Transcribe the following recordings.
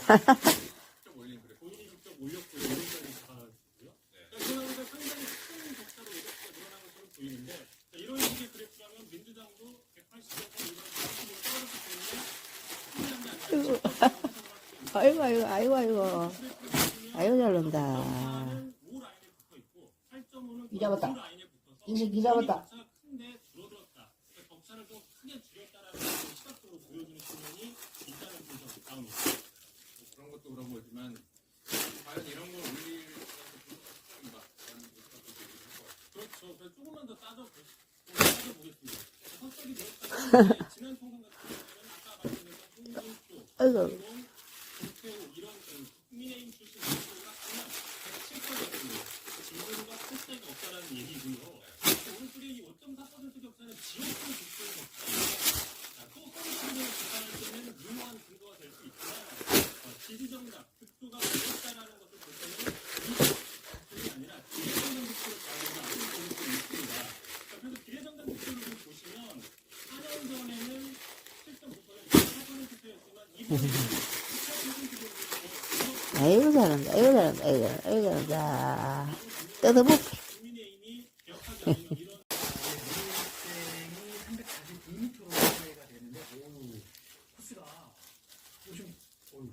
직접 올린 그래. 본인이 직접 올렸고 여기까지 잡아주고요. 그러니까 상당히 큰 격차로 이렇게 늘어난 것처럼 보이는데 이런 식의 그래프라면 민주당도 180에서 이런 40으로 떨어졌기 때문에 아이고, 아이고, 아이고, 아이고. 아이고, 잘 논다. 이 잡았다. 인식 이 잡았다. 큰데 줄어들었다. 격차를 좀 크게 줄였다라는 걸 시각적으로 보여주는 측면이 있다는 분석 다음입니다. 그런 것도 그런 거지만 과연 이런 걸 올릴 수가 있을까? 그렇죠. 그래서 조금만 더 따져보겠습니다. 선택이 되었다. 지난 총선 같은 경우에는 아까 말씀드린 홍준표, 아이고. 김태우 이런 국민의힘 출신 후보가 하면 107%거든요. 진보가 큰 차이가 없다라는 얘기고요. 오른쪽에 이 5.4% 격차는 지역구 득표의 격차입니다. 또 서울시를 비판할 때는 유효한 근거가 될 수 있지만 지지정당 득표가 적었다라는 것을 볼 때는 이 득표가 아니라 비례정당 득표를 가져다 볼 수 있습니다. 그래서 비례정당 득표를 좀 보시면 4년 전에는 7.9%, 4%였지만 이번에는 아이고, 잘한다. 아이고, 잘한다. 아이고, 아이고, 잘한다. 뜯어볼. 국민의힘이 개혁하지 않으면 이런 생이 349m가 되는데, 오, 코스가 좀, 어휴,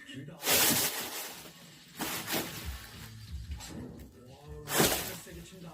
길다. 와, 진짜 세게 친다.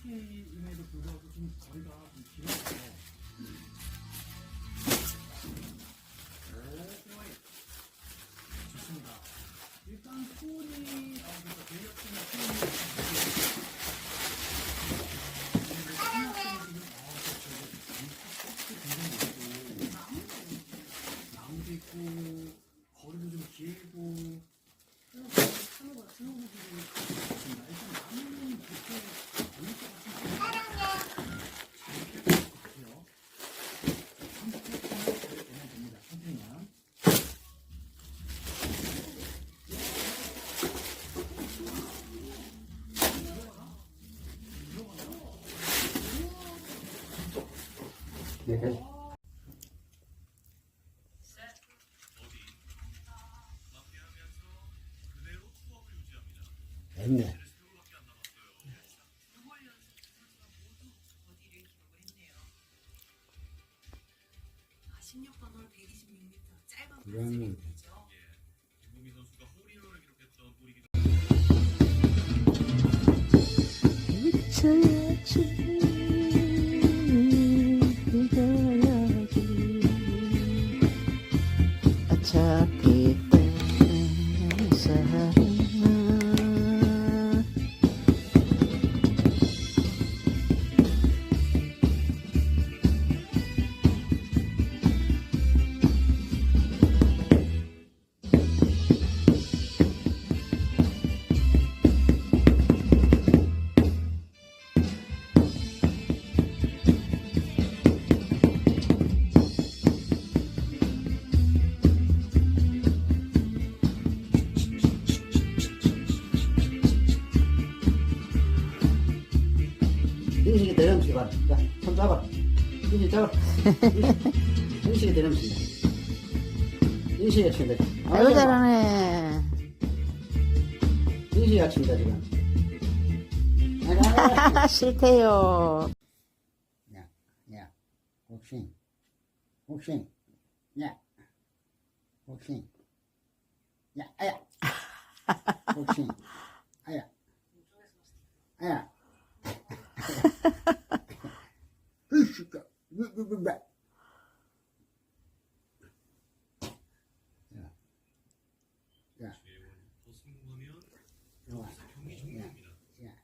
게임에도 불구하고 좀 거리가 좀 길어서 좋습니다. 일단 톤이 나오니까 대역전의 톤이 나무도 있고 거리도 좀 길고 일단 나무는 그렇게 보일 것 같은 됐네. 그러면 미쳐야지. 이겨야지. 어차피 떠나는 사람아. 인식이 대령치가 자, 손 잡아. 인식 잡아. 인식이 대령치다. 인식이 친다. 아이고, 잘하네. 인식이 친다 지금. 싫대요. 야, 야, 복싱, 복싱, 야, 복싱, 야, 아야, 복싱, 아야, 아야. 으쌰, 으으으으. 야, 야, 좋아. 야, 야.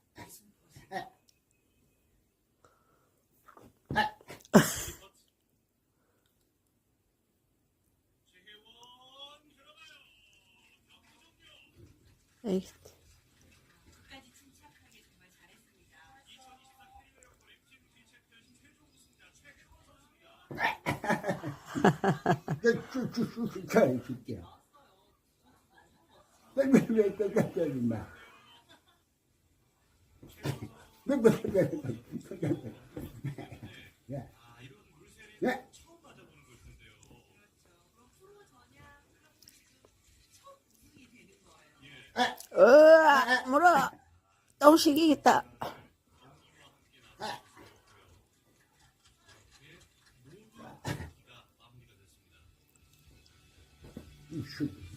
에이, 쭉쭉쭉쭉 잘해줄게. 왜왜왜왜왜 임마. 야, 야. 물어. 똥식이겠다.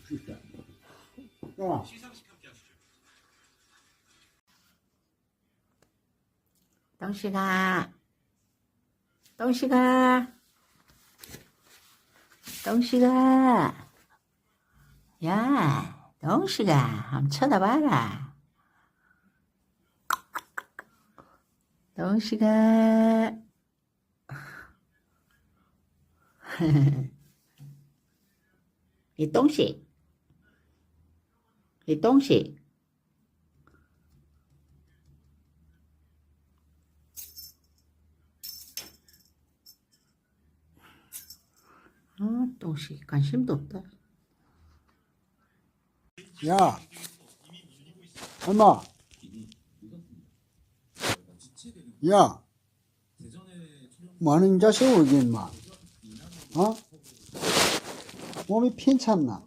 진짜. 어. 똥식아. 똥식아. 똥식아. 야, 똥식아. 한번 쳐다봐라. 똥식아. 이 똥식. 이 똥식. 똥식 관심도 없다. 야, 엄마. 야, 뭐하는 자식이고 이게 인마? 어? 몸이 편찮나?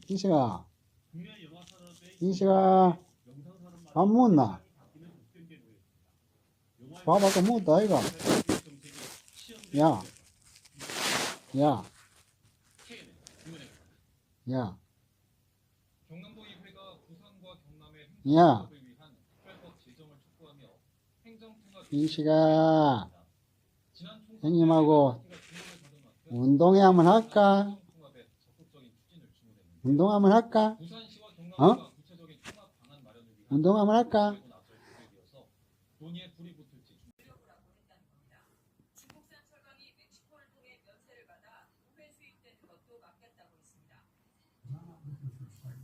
인식아, 인식아, 밥 먹었나? 밥 아까 먹었다 아이가? 야, 야, 야, 경남도의회가 부산과 경남의 야, 행정을 위한 특별법 제정을 촉구하며 행정통합 인식아, 지난 총선 형님하고 가 주목을 받은 만큼 운동회 한번 할까? 행정통합에 적극적인 추진을 주문했는데 운동 한번 할까? 부산시와 어? 경남도가 구체적인 통합 방안 마련을 위한 운동 한번 할까? 노력을 나설 계획이어서 논의에 불이 붙을지 중국산 철강이 멕시코를 통해 면세를 받아 우회 수입되는 것도 막겠다고 했습니다.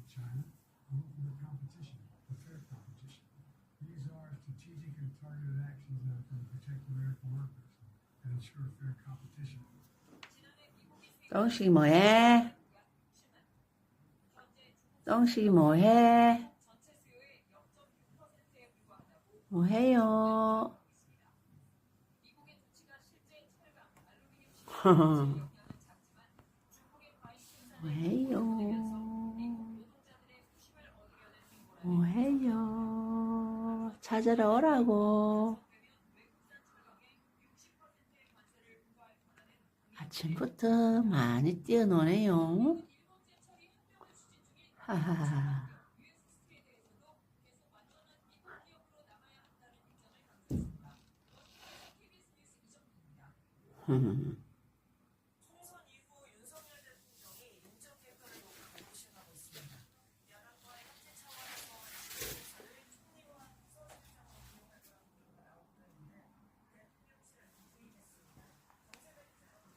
China, look for the competition, the fair competition. These are strategic and targeted actions that are going to protect American workers and ensure fair competition. 똥식이 뭐해? 똥식이 뭐해? 전체 수요의 0.6%에 불과하다고 뭐해요? 미국의 조치가 실제 철강, 알루미늄 시장에 영향은 작지만 중국의 과잉 생산에 뭐해요? 노동자들의 수심을 얻으려는 행보라는 뭐해요? 찾으러 오라고. 아침부터 많이 뛰어노네요. 하하하. 총선 이후 윤석열 대통령이 인적 개편을 목표로 시행하고 있습니다. 야당과의 협치 차원에서 지도부사를 총리와 비서실장으로 기용할 거라고 나오고 있는데 대통령실은 부인했습니다. 정세배 기자가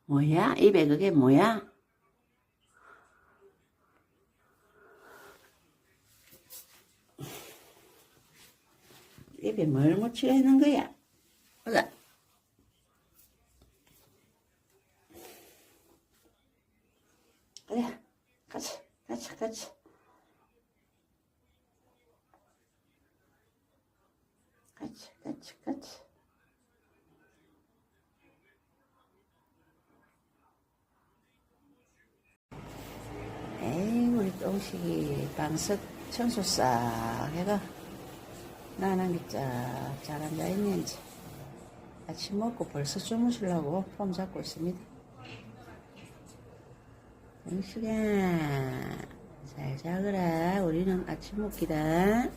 뭐야? 입에 그게 뭐야? 입에 뭘 묻히고 있는 거야? 보자. 그래, 같이. 같이. 에이, 우리 똥식이 방석 청소 싹 해가 나는 게 쫙 앉아있는지 아침 먹고 벌써 주무시려고 폼 잡고 있습니다. 똥식아, 잘 자거라. 우리는 아침 먹기다.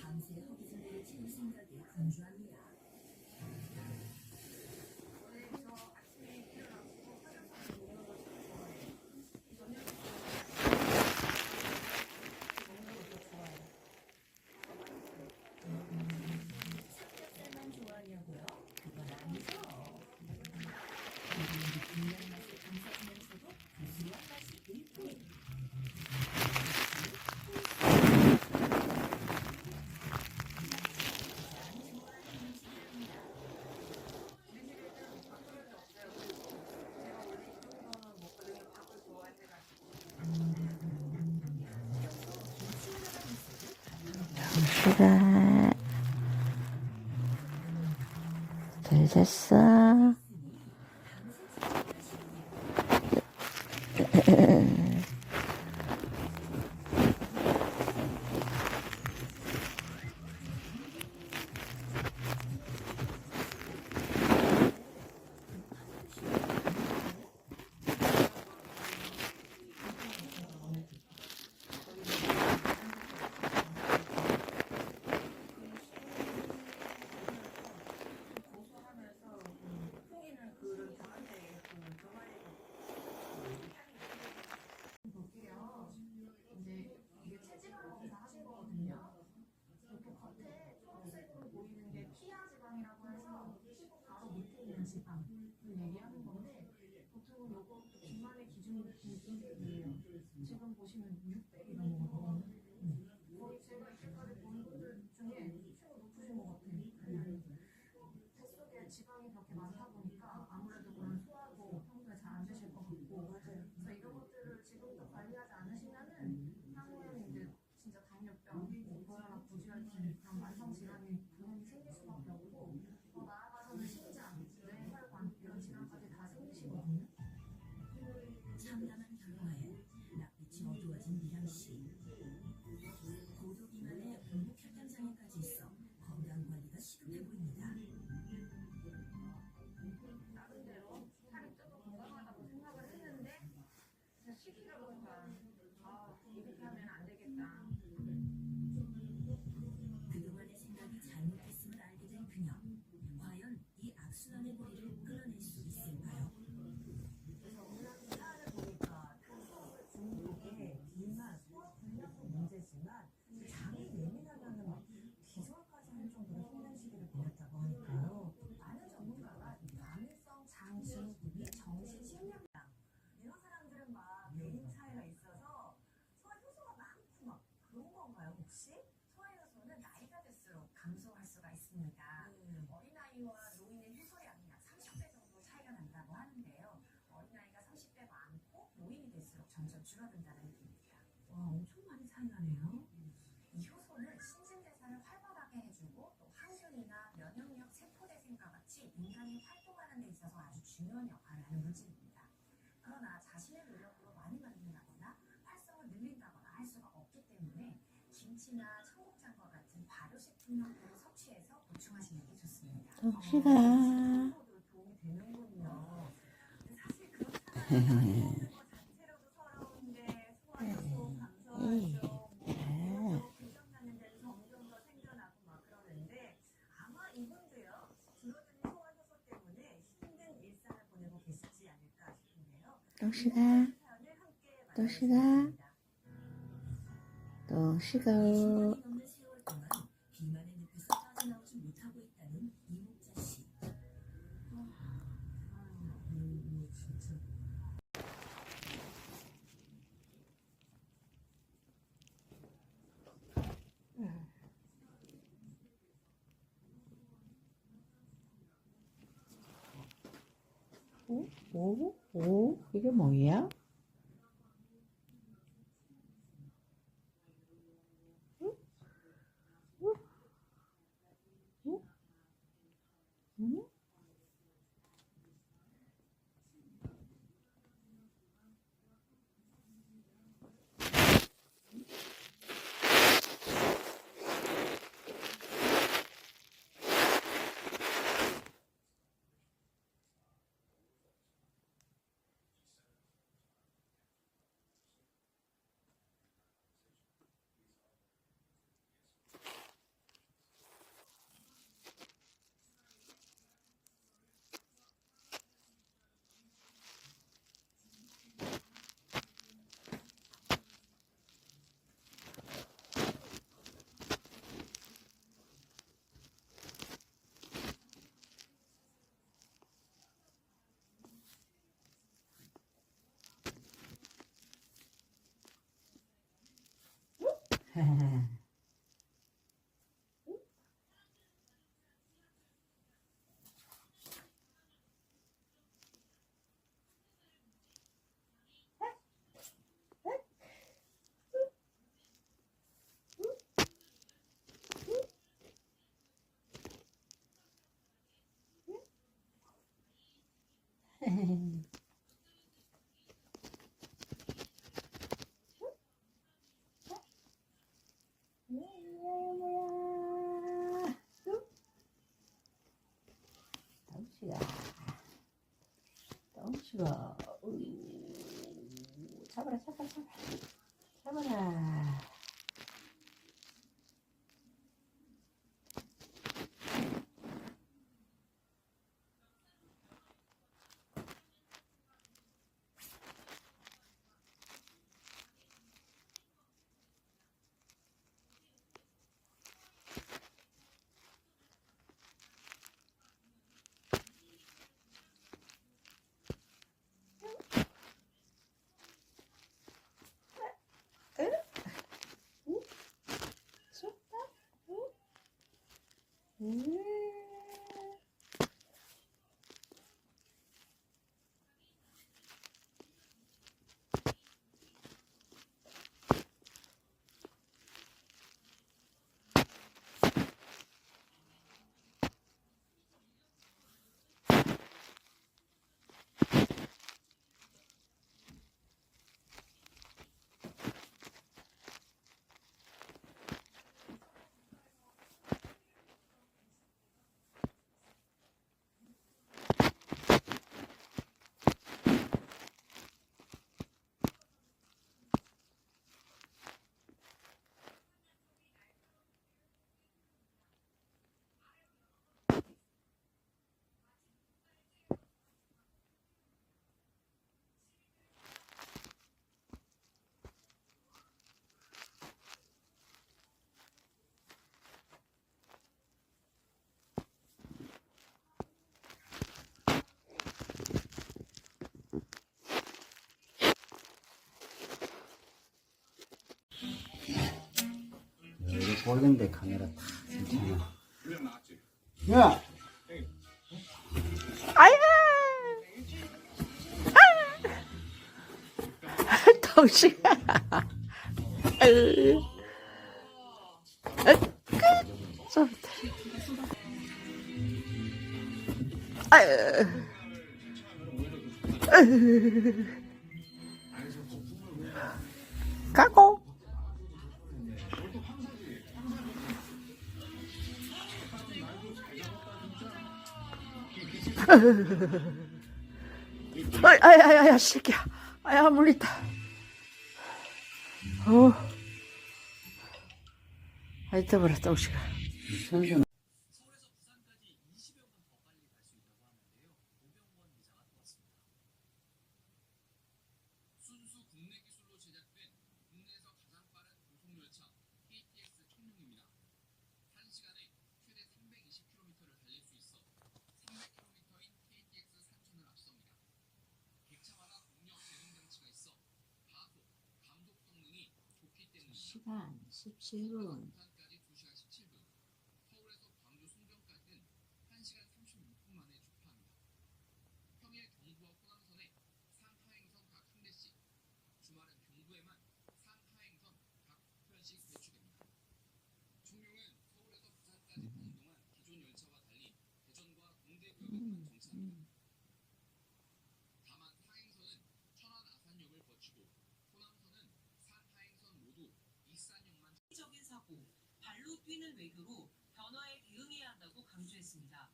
밤새 허기질 펼친 생각이 분주합니다. 동시가 잘 잤어? 얘기하는 건데 보통 요거 비만의 기준이에요. 지금 보시면 600이 넘어가거든요. 거의 제가 이때까지 본 분들 중에 수치가 높으신 것 같아요. 뱃속에 지방이 그렇게 많다 보니까 아무래도 그런 소화도 평소에 잘 안 되실 것 같고 그래서 이런 것들을 지금부터 관리하지 않으시면은 향후에는 이제 진짜 당뇨병, 고혈압, 고지혈증 그런 만성 질환이 당연히 생길 수밖에 없고 더 나아가서는 심장, 뇌혈관 이런 질환까지 다 생기시거든요. 참담한 결과에 낯빛이 어두워진 미랑씨. 고도 비만에 공복 혈당장애까지 있어 건강관리가 시급해 보입니다. 나름대로 살이 쪄도 건강하다고 생각을 했는데 진짜 시기가 보니까 이렇게 하면 안 되겠다. 그동안의 생각이 잘못됐음을 알게 된 그녀. 과연 이 악순환의 고리를 끊어낼 수 있을까요? 그래서 오늘 사안을 보니까 탄수화물 중독에 비만, 소화불량도 문제지만 장이 예민하다는 기절까지 할 정도로 힘든 시기를 보냈다고 하니까요. 많은 전문가가 과민성 장 증후군이 정신실명이다. 이런 사람들은 막 내림 차이가 있어서 소화효소가 많고 막 그런 건가요 혹시? 소화효소는 나이가 들수록 감소할 수가 있습니다. 어린아이와 노인의 효소량이 약 30배 정도 차이가 난다고 하는데요. 어린아이가 30배 많고 노인이 될수록 점점 줄어든다는 얘기입니다. 와, 엄청 많이 차이 나네요. 이 효소는 신진대사를 활발하게 해주고 또 항균이나 면역력 세포대생과 같이 인간이 활동하는 데 있어서 아주 중요한 역할을 하는 물질입니다. 그러나 자신의 노력으로 많이 만든다거나 활성을 늘린다거나 할 수가 없기 때문에 김치나 청국장과 같은 발효식품용으로 섭취해서 보충하시는 게 좋습니다. 동시가 도움이 되는군요. 사실 그런 사람이 먹는 것 자체로도 서러운데 소화효소 감소하죠. 교정하는 데는 점점 더 생겨나고 막 그러는데 아마 이분도요 줄어드는 소화효소 때문에 힘든 일상을 보내고 계시지 않을까 싶은데요. 동시가 사연을 함께 동시가 만나보겠습니다. 동시가 중간이 넘는 세월 동안 비만의 늪에서 빠져나오지 못하고 있다는 이목자 씨. 진짜. 오, 이게 뭐야? 아이고, 잡아라, 잡아라, 잡아라. 잡아라. 좋다. 여기 보이는데 카메라 다 괜찮아. 야! 아이고. 덩치가. 아유. 좋다. 아유. 가고. 아야, 새끼야. 아야, 물리다. 아이, 떠버려, 똥시가. 선생 서울에서 부산까지 20여 분 더 빨리 갈 수 있다고 하는데요. 오병원 기자가 나왔습니다. 순수 국내 기술로 제작된 국내에서 가장 빠른 고속열차 KTX 청룡입니다. 1시간에 최대 320km를 달릴 수 있어 300km인 KTX 산천을 앞섭니다. 객차마다 동력 제동 장치가 있어 가속, 감속 성능이 좋기 때문입니다. 시간 17분. 부산까지 2시간 17분, 서울에서 광주 송정까지는 1시간 36분 만에 주파합니다. 평일 경부와 호남선에 상하행선 각 한 대씩, 주말은 경부에만 상하행선 각 2편씩 배출됩니다. 청룡은 서울에서 부산까지 가는 동안 기존 열차와 달리 대전과 동대구역에만 정차합니다. 다만 상행선은 천안 아산역을 거치고 호남선은 상하행선 모두 익산역만 적인 사고, 발로 뛰는 외교로 변화에 대응해야 한다고 강조했습니다.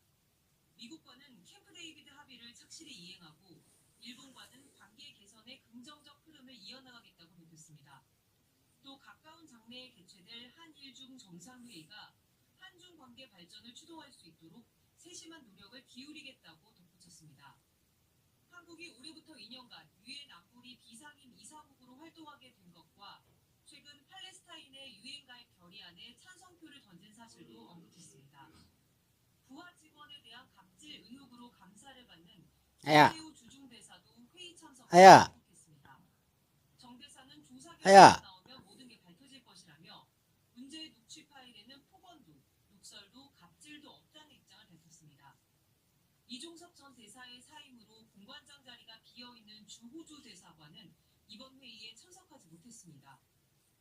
미국과는 캠프 데이비드 합의를 착실히 이행하고 일본과는 관계 개선의 긍정적 흐름을 이어나가겠다고 밝혔습니다. 또 가까운 장래에 개최될 한일중 정상회의가 한중 관계 발전을 추동할 수 있도록 세심한 노력을 기울이겠다고 덧붙였습니다. 한국이 올해부터 2년간 유엔 안보리 비상임 이사국으로 활동하게 된 것과 최근 팔레스타인의 유엔 가입 결의안에 찬성표를 던진 사실도 언급했습니다. 부하 직원에 대한 갑질 의혹으로 감사를 받는 아야. 이재호 주중대사도 회의 참석에 아야. 참석했습니다. 정 대사는 조사 아야. 결과가 나오면 모든 게 밝혀질 것이라며 문제의 녹취 파일에는 폭언도, 욕설도, 갑질도 없다는 입장을 밝혔습니다. 이종석 전 대사의 사임으로 공관장 자리가 비어있는 주호주 대사관은 이번 회의에 참석하지 못했습니다.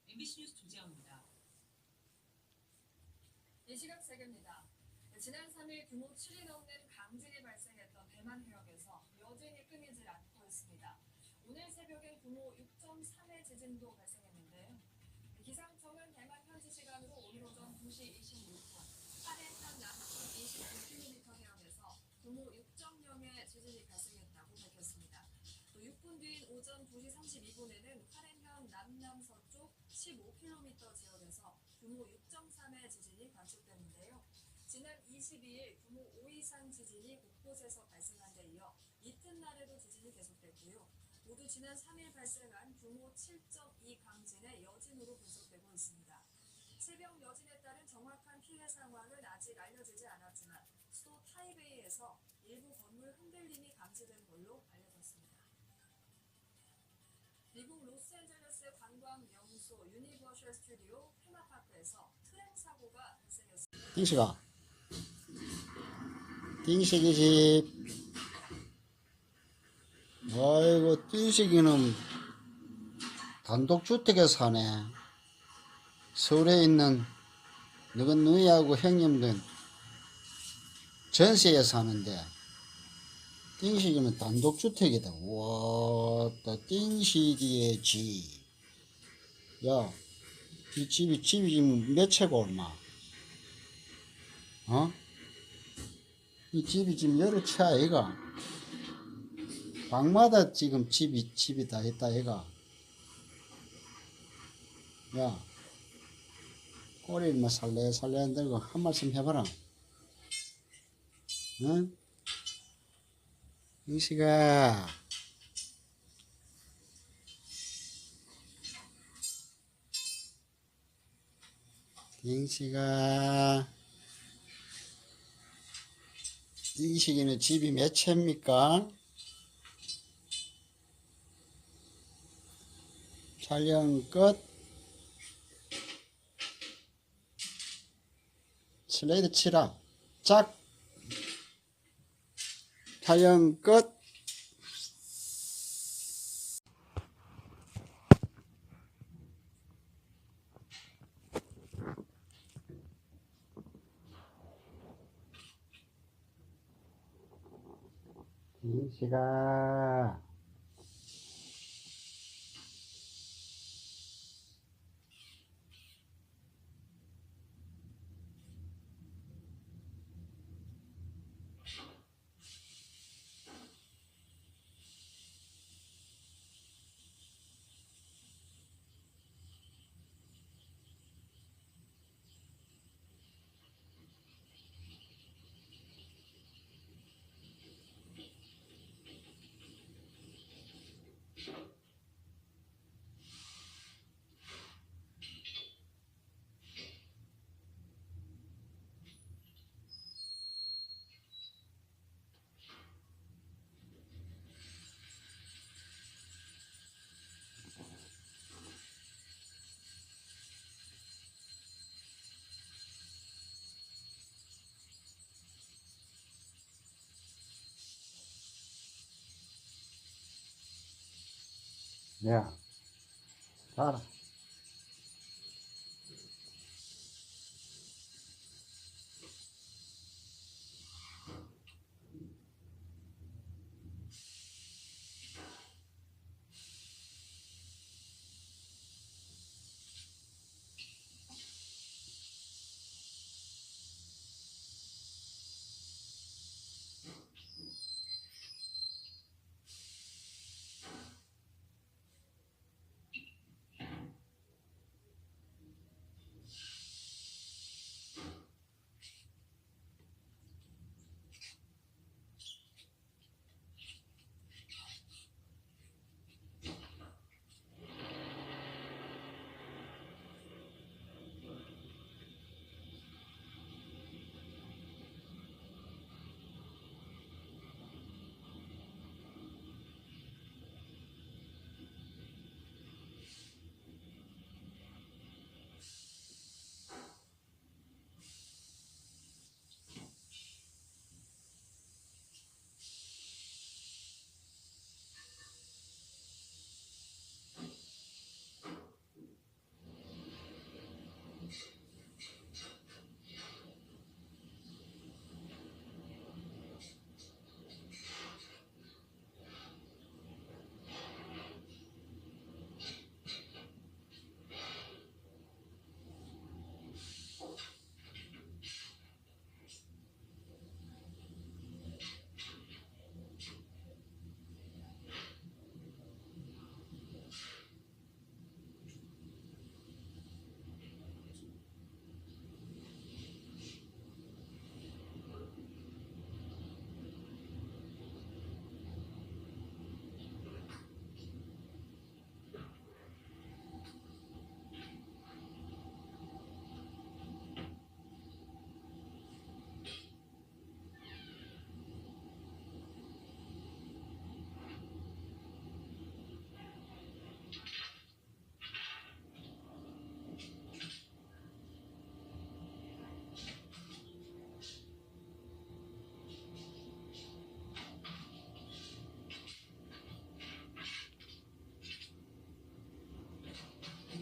MBC 뉴스 조재영입니다. 이 시각 세계입니다. 지난 3일 규모 7이 넘는 강진이 발생했던 대만 해역에서 여전히 끊이질 않고 있습니다. 오늘 새벽에 규모 6.3의 지진도 발생했는데요. 기상청은 대만 현지 시간으로 오늘 오전 2시 26분 하렌탄 남쪽 29km 해역에서 규모 6.0의 지진이 발생했다고 밝혔습니다. 분 뒤인 오전 2시 32분에는 화롄현 남남서쪽 15km 지역에서 규모 6.3의 지진이 관측됐는데요. 지난 22일 규모 5 이상 지진이 곳곳에서 발생한 데 이어 이튿날에도 지진이 계속됐고요. 모두 지난 3일 발생한 규모 7.2 강진의 여진으로 분석되고 있습니다. 새벽 여진에 따른 정확한 피해 상황은 아직 알려지지 않았지만 수도 타이베이에서 일부 건물 흔들림이 감지된 걸로 알려졌습니다. 미국 로스앤젤레스 관광 명소 유니버셜 스튜디오 테마파크에서 트램 사고가 발생했습니다. 띵식아. 띵식이 집. 아이고, 띵식이는 단독주택에 사네. 서울에 있는 너건 누이하고 형님들 전세에 사는데 띵식이는 단독주택이다. 우와, 또 띵식이의 집. 야, 이 집이 지금 몇 채가 얼마? 어? 이 집이 지금 여러 채 아이가? 방마다 지금 집이 다 있다 아이가? 야, 꼬리를 뭐 살래살래 들고 한 말씀 해봐라. 응? 띵식아. 띵식아. 띵식이는 집이 몇 채입니까? 촬영 끝. 슬레이드 치라. 짝. 촬영 끝. 띵식아. 야, 자라.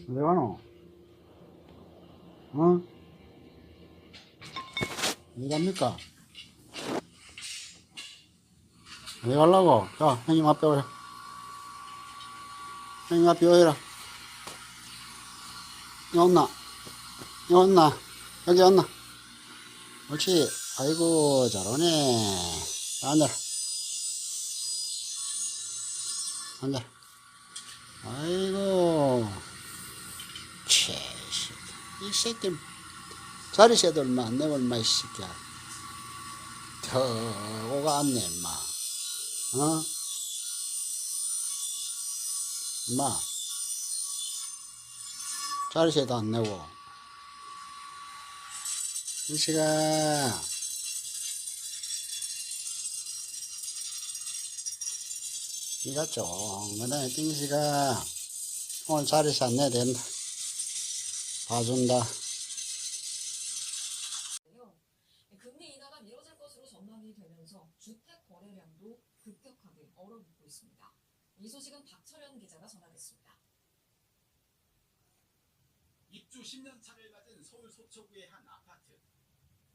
어디 가노? 어? 어디 갑니까? 어디 가려고? 자, 형님 앞에 오라. 형님 앞에 오라. 여기 온나? 여기 온나? 여기 온나? 옳지. 아이고, 잘오네. 앉아라. 앉아라. 아이고. 이 새끼. 자리 새도 얼마 안 내고 얼마, 이 새끼야. 더 오가 안네, 임마. 어? 임마. 자리 새도 안 내고. 일시가. 니가 쫑그네 띵시가 오늘 자리세 안 내야 된다. 봐준다. 금리 인하가 미뤄질 것으로 전망이 되면서 주택 거래량도 급격하게 얼어붙고 있습니다. 이 소식은 박철현 기자가 전하겠습니다. 입주 10년 차를 맞은 서울 서초구의 한 아파트.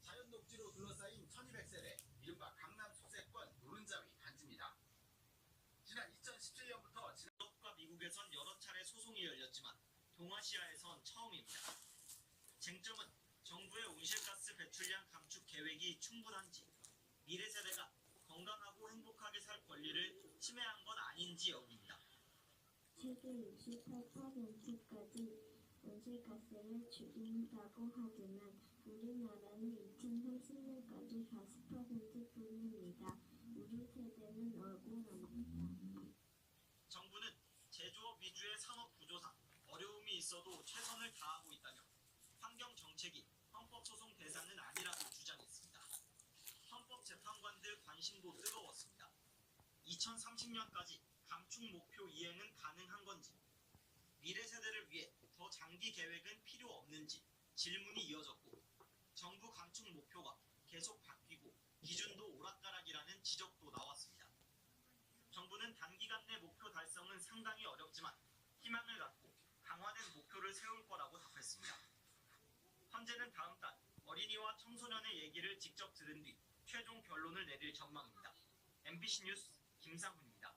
자연 녹지로 둘러싸인 1200세대 이른바 강남 소재권 노른자위 단지입니다. 지난 2017년부터 유럽과 미국에선 여러 차례 소송이 열렸지만 동아시아에선 처음입니다. 쟁점은 정부의 온실가스 배출량 감축 계획이 충분한지, 미래 세대가 건강하고 행복하게 살 권리를 침해한 건 아닌지 여부입니다. 최대 68%까지 온실가스를 줄인다고 하지만 우리나라는 2030년까지 40%뿐입니다. 우리 세대는 억울합니다. 정부는 제조업 위주의 산업 구조상 어려움이 있어도 최선을 다하고 있다며 환경 정책이 헌법소송 대상은 아니라고 주장했습니다. 헌법재판관들 관심도 뜨거웠습니다. 2030년까지 감축 목표 이행은 가능한 건지, 미래 세대를 위해 더 장기 계획은 필요 없는지 질문이 이어졌고, 정부 감축 목표가 계속 바뀌고 기준도 오락가락이라는 지적도 나왔습니다. 정부는 단기간 내 목표 달성은 상당히 어렵지만 희망을 갖고 강화된 목표를 세울 거라고 답했습니다. 현재는 다음 달 어린이와 청소년의 얘기를 직접 들은 뒤 최종 결론을 내릴 전망입니다. MBC 뉴스 김상훈입니다.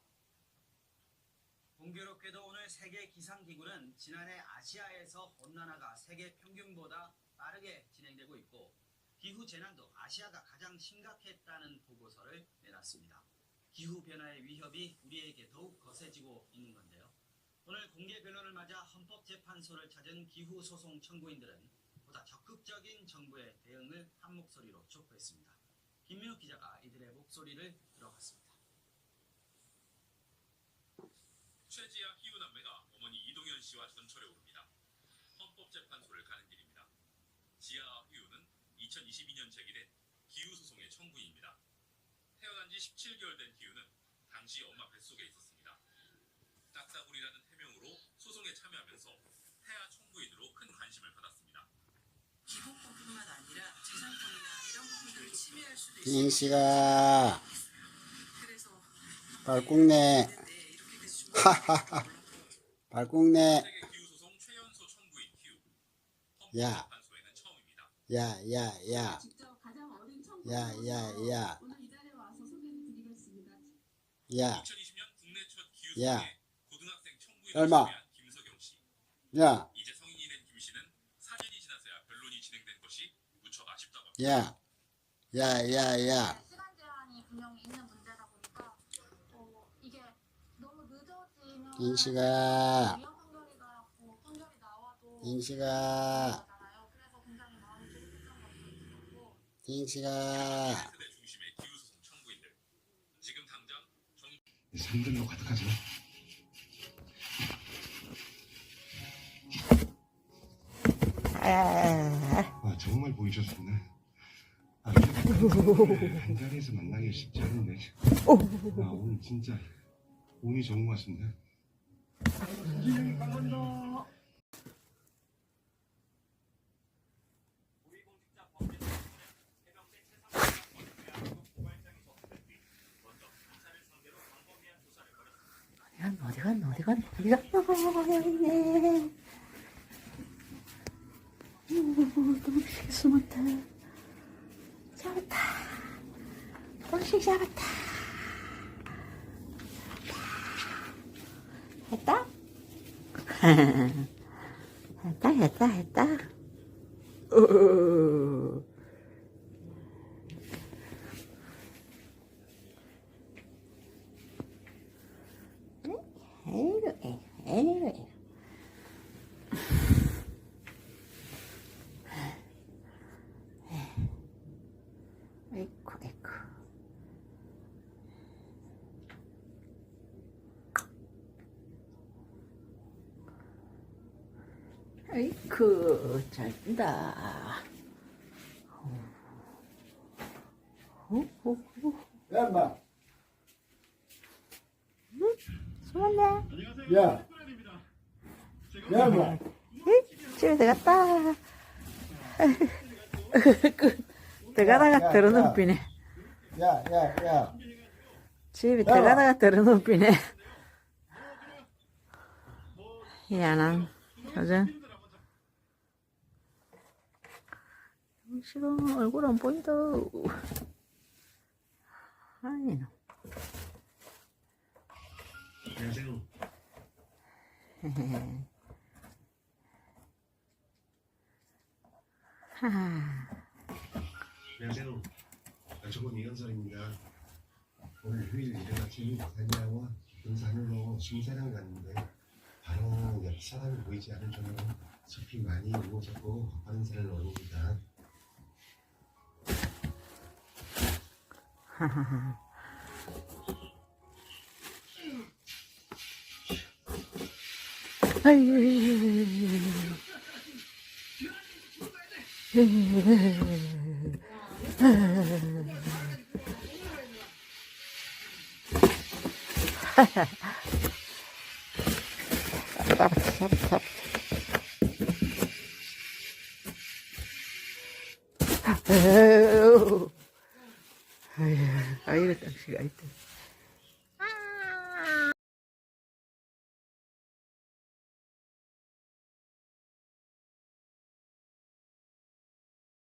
공교롭게도 오늘 세계 기상기구는 지난해 아시아에서 온난화가 세계 평균보다 빠르게 진행되고 있고, 기후 재난도 아시아가 가장 심각했다는 보고서를 내놨습니다. 기후 변화의 위협이 우리에게 더욱 거세지고 있는 건데요. 오늘 공개 변론을 맞아 헌법재판소를 찾은 기후 소송 청구인들은 보다 적극적인 정부의 대응을 한 목소리로 촉구했습니다. 김민욱 기자가 이들의 목소리를 들어봤습니다. 최지아 희우 남매가 어머니 이동현 씨와 전철에 오릅니다. 헌법재판소를 가는 길입니다. 지아와 희우는 2022년 제기된 기후소송의 청구인입니다. 태어난 지 17개월 된 희우는 당시 엄마 뱃속에 있었습니다. 딱따구리라는 태명으로 소송에 참여하면서 태아 청구인으로 큰 관심을 받았습니다. 기본권뿐만 아니라 재산권이나 이런 부분들을 침해할 수도 있습니다. 띵씨가 그래서 발국내 하하하 발국내 세계 기후소송 최연소 청구인 희우. 야. 헌법재판소에는 처음입니다. 야야야 직접 가장 어린 청구인으로서 야야야 오늘 이 자리에 와서 소개를 드리겠습니다. 야 2020년 국내 첫 야. 기후소송에 고등학생 청구인을 얼마? 참여한 김석영 씨. 야 이제 성인이 된 김 씨는 4년이 지나서야 변론이 진행된 것이 무척 아쉽다고 합니다. 야 야야야 시간 제한이 분명히 있는 문제다 보니까 이게 너무 늦어지면 인식아 위험 판결이 나고 판결이 나와도 인식아 거잖아요. 그래서 굉장히 마음이 쫄깃한 것도 있고 인식아 세대 중심의 기후소송 청구인들. 지금 당장 정부 산들로 가득하죠. 아, 정말 보기 좋습니다. 아, 이렇게 한 자리에서 만나기 쉽지 않은데. 아, 오늘 진짜 운이 좋은 것 같습니다. 고위공직자 범죄 해병대 최상병 고발장에서 얻은 뒤 먼저 검사를 상대로 광범위한 조사를 벌였습니다. 어디 갔노? 여기 있네. 똥식 숨었다. 잡았다. 똥식 잡았다. 했다? 했다. 에이구. 아이고. 아이쿠, 잘 뜬다. 야, 인마. 숨었네. 야. 야, 인마. 집에 들어갔다. 들어가다가 들어눕히네. 야. 집에 들어가다가 들어눕히네. 희한한 표정. 싫어, 얼굴 안 보인다. 아니. 안녕하세요. 안녕하세요. 저는 이현설입니다. 오늘 휴일 일어나서 사냥과 등산으로 심사를 갔는데 바로 옆 사람이 보이지 않을 정도로 숲이 많이 우거졌고 가파른 산을 오릅니다. 잡았다. 아이고, 똥씨가 있다.